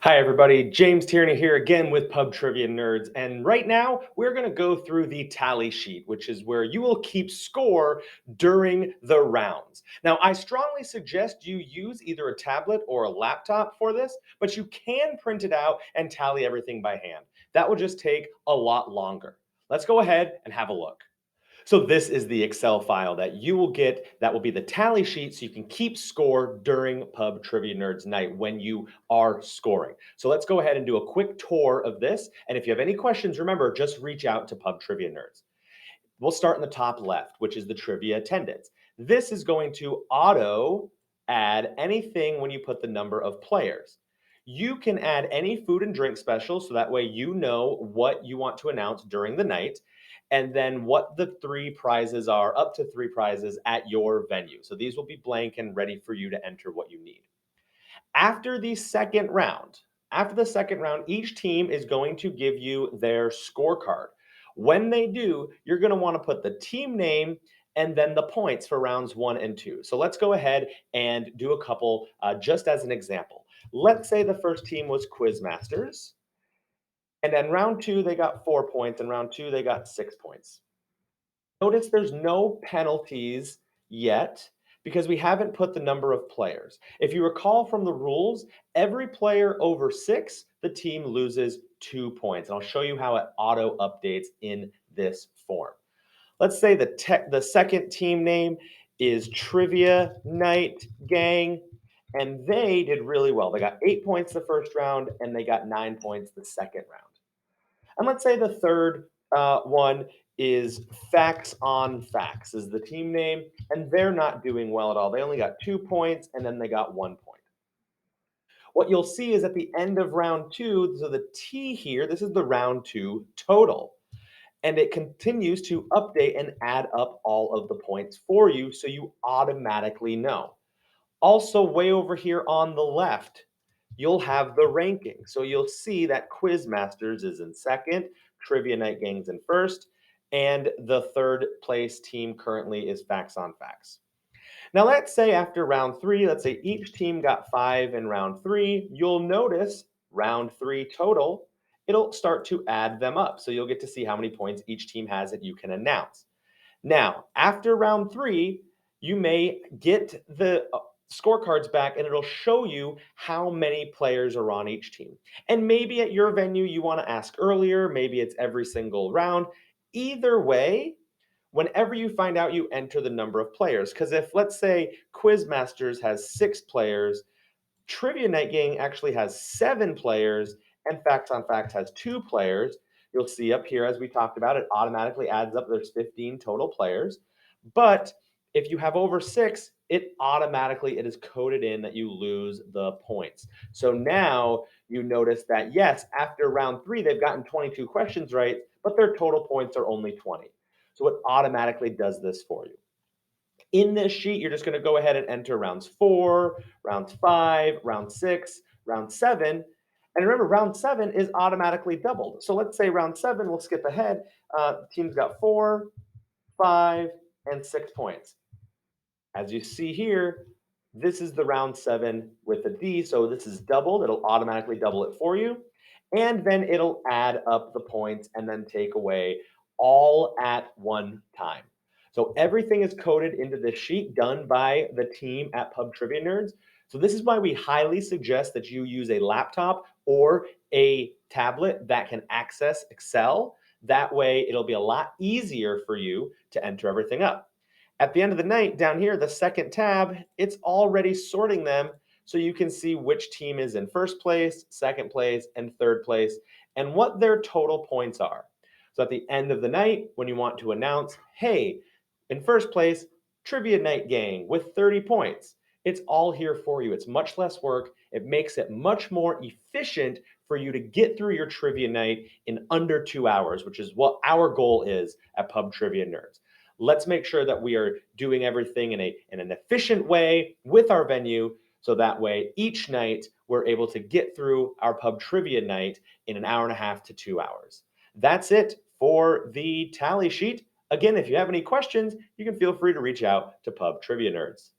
Hi, everybody. James Tierney here again with Pub Trivia Nerds. And right now, we're going to go through the tally sheet, which is where you will keep score during the rounds. Now, I strongly suggest you use either a tablet or a laptop for this, but you can print it out and tally everything by hand. That will just take a lot longer. Let's go ahead and have a look. So this is the Excel file that you will get that will be the tally sheet so you can keep score during Pub Trivia Nerds Night when you are scoring. So let's go ahead and do a quick tour of this. And if you have any questions, remember, just reach out to Pub Trivia Nerds. We'll start in the top left, which is the trivia attendance. This is going to auto add anything when you put the number of players. You can add any food and drink specials so that way you know what you want to announce during the night and then what the three prizes are, up to three prizes at your venue. So these will be blank and ready for you to enter what you need. After the second round, each team is going to give you their scorecard. When they do, you're going to want to put the team name and then the points for rounds 1 and 2. So let's go ahead and do a couple just as an example. Let's say the first team was Quizmasters, and then round 2 they got 4 points, and round 2 they got 6 points. Notice there's no penalties yet because we haven't put the number of players. If you recall from the rules, every player over 6, the team loses 2 points. And I'll show you how it auto updates in this form. Let's say the second team name is Trivia Night Gang, and they did really well. They got 8 points the first round, and they got 9 points the second round. And let's say the third one is Facts on Facts is the team name, and they're not doing well at all. They only got 2 points, and then they got 1 point. What you'll see is at the end of round 2, so the T here, this is the round 2 total. And it continues to update and add up all of the points for you so you automatically know. Also, way over here on the left, you'll have the ranking. So you'll see that Quizmasters is in second, Trivia Night Gang's in first, and the third place team currently is Facts on Facts. Now, let's say after round 3, let's say each team got 5 in round 3, you'll notice round 3 total, it'll start to add them up. So you'll get to see how many points each team has that you can announce. Now, after round 3, you may get the scorecards back and it'll show you how many players are on each team. And maybe at your venue, you want to ask earlier, maybe it's every single round. Either way, whenever you find out, you enter the number of players. Because if, let's say, Quizmasters has 6 players, Trivia Night Gang actually has 7 players, and Facts on Facts has 2 players. You'll see up here, as we talked about, it automatically adds up. There's 15 total players. But if you have over 6, it is coded in that you lose the points. So now you notice that, yes, after round 3, they've gotten 22 questions right, but their total points are only 20. So it automatically does this for you. In this sheet, you're just going to go ahead and enter rounds 4, rounds 5, round 6, round 7. And remember, round 7 is automatically doubled. So let's say round 7, we'll skip ahead. The team's got 4, 5, and 6 points. As you see here, this is the round 7 with a D. So this is doubled. It'll automatically double it for you. And then it'll add up the points and then take away all at one time. So everything is coded into this sheet done by the team at Pub Trivia Nerds. So this is why we highly suggest that you use a laptop or a tablet that can access Excel. That way it'll be a lot easier for you to enter everything up. At the end of the night, down here, the second tab, it's already sorting them so you can see which team is in first place, second place, and third place, and what their total points are. So at the end of the night, when you want to announce, hey, in first place, Trivia Night Gang with 30 points. It's all here for you. It's much less work. It makes it much more efficient for you to get through your trivia night in under 2 hours, which is what our goal is at Pub Trivia Nerds. Let's make sure that we are doing everything in an efficient way with our venue so that way each night we're able to get through our pub trivia night in an hour and a half to 2 hours. That's it for the tally sheet. Again, if you have any questions, you can feel free to reach out to Pub Trivia Nerds.